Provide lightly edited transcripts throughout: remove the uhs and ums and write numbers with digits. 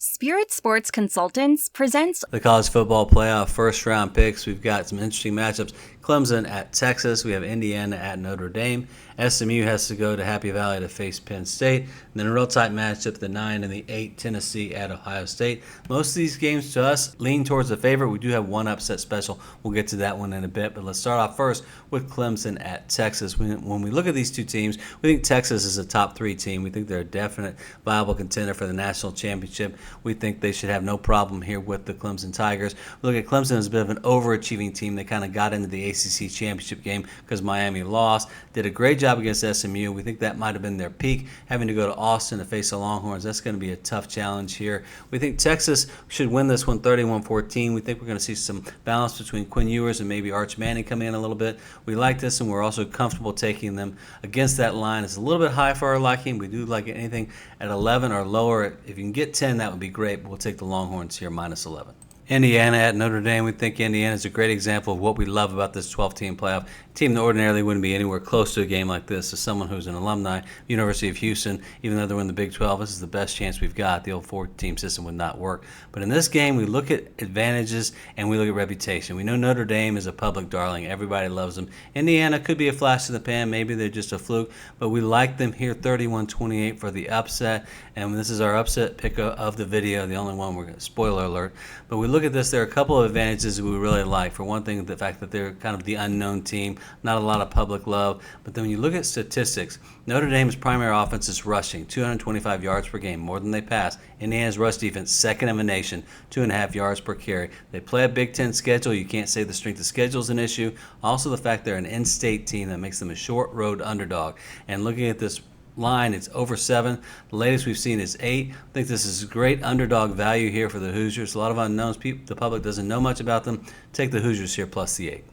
Spirit Sports Consultants presents the college football playoff first round picks. We've got some interesting matchups. Clemson at Texas. We have Indiana at Notre Dame. SMU has to go to Happy Valley to face Penn State. And then a real tight matchup, the 9 and the 8, Tennessee at Ohio State. Most of these games to us lean towards the favorite. We do have one upset special. We'll get to that one in a bit. But let's start off first with Clemson at Texas. When we look at these two teams, we think Texas is a top 3 team. We think they're a definite viable contender for the national championship. We think they should have no problem here with the Clemson Tigers. We look at Clemson as a bit of an overachieving team. They kind of got into the ACC Championship game because Miami lost. Did a great job against SMU. We think that might have been their peak. Having to go to Austin to face the Longhorns, that's going to be a tough challenge here. We think Texas should win this one 31-14. We think we're going to see some balance between Quinn Ewers and maybe Arch Manning come in a little bit. We like this, and we're also comfortable taking them against that line. It's a little bit high for our liking. We do like anything at 11 or lower. If you can get 10, that would be great. But we'll take the Longhorns here, minus 11. Indiana at Notre Dame. We think Indiana is a great example of what we love about this 12-team playoff. A team that ordinarily wouldn't be anywhere close to a game like this. As someone who's an alumni, University of Houston, even though they're in the Big 12, this is the best chance we've got. The old 4-team system would not work. But in this game, we look at advantages and we look at reputation. We know Notre Dame is a public darling. Everybody loves them. Indiana could be a flash in the pan. Maybe they're just a fluke. But we like them here 31-28 for the upset. And this is our upset pick of the video, the only one we're going to, spoiler alert. But we look at this, there are a couple of advantages we really like. For one thing, the fact that they're kind of the unknown team, not a lot of public love. But then when you look at statistics, Notre Dame's primary offense is rushing, 225 yards per game, more than they pass. Indiana's rush defense, second in the nation, 2.5 yards per carry. They play a Big Ten schedule. You can't say the strength of schedule is an issue. Also the fact they're an in-state team that makes them a short road underdog. And looking at this line, it's over 7. The latest we've seen is 8. I think this is great underdog value here for the Hoosiers. A lot of unknowns. The public doesn't know much about them. Take the Hoosiers here plus the 8.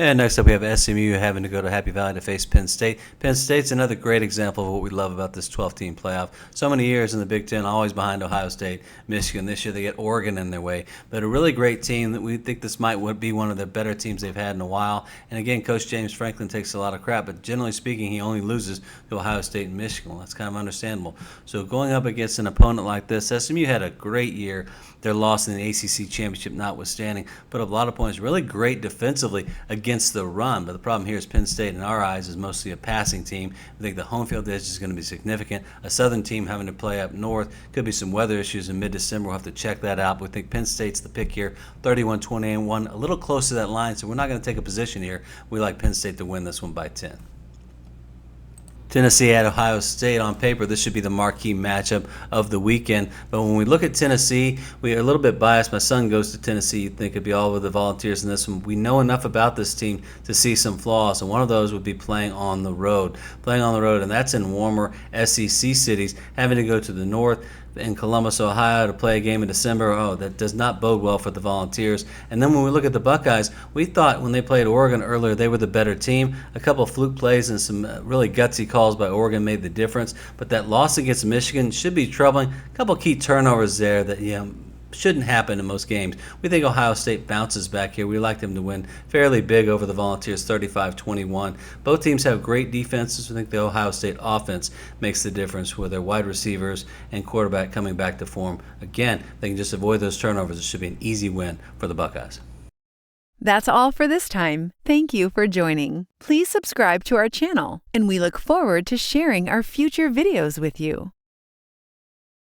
And next up, we have SMU having to go to Happy Valley to face Penn State. Penn State's another great example of what we love about this 12-team playoff. So many years in the Big Ten, always behind Ohio State, Michigan. This year they get Oregon in their way. But a really great team that we think this might be one of the better teams they've had in a while. And again, Coach James Franklin takes a lot of crap, but generally speaking, he only loses to Ohio State and Michigan. Well, that's kind of understandable. So going up against an opponent like this, SMU had a great year. Their loss in the ACC Championship notwithstanding, put up a lot of points. Really great defensively against the run. But the problem here is Penn State, in our eyes, is mostly a passing team. I think the home field edge is going to be significant. A southern team having to play up north. Could be some weather issues in mid-December. We'll have to check that out. But we think Penn State's the pick here, 31-21, a little close to that line. So we're not going to take a position here. We like Penn State to win this one by 10. Tennessee at Ohio State. On paper, this should be the marquee matchup of the weekend. But when we look at Tennessee, we are a little bit biased. My son goes to Tennessee. You'd think it'd be all with the Volunteers in this one. We know enough about this team to see some flaws, and one of those would be playing on the road. Playing on the road, and that's in warmer SEC cities. Having to go to the north in Columbus, Ohio to play a game in December, that does not bode well for the Volunteers. And then when we look at the Buckeyes, we thought when they played Oregon earlier they were the better team. A couple of fluke plays and some really gutsy calls by Oregon made the difference. But that loss against Michigan should be troubling. A couple of key turnovers there that shouldn't happen in most games. We think Ohio State bounces back here. We like them to win fairly big over the Volunteers, 35-21. Both teams have great defenses. We think the Ohio State offense makes the difference with their wide receivers and quarterback coming back to form. Again, they can just avoid those turnovers. It should be an easy win for the Buckeyes. That's all for this time. Thank you for joining. Please subscribe to our channel, and we look forward to sharing our future videos with you.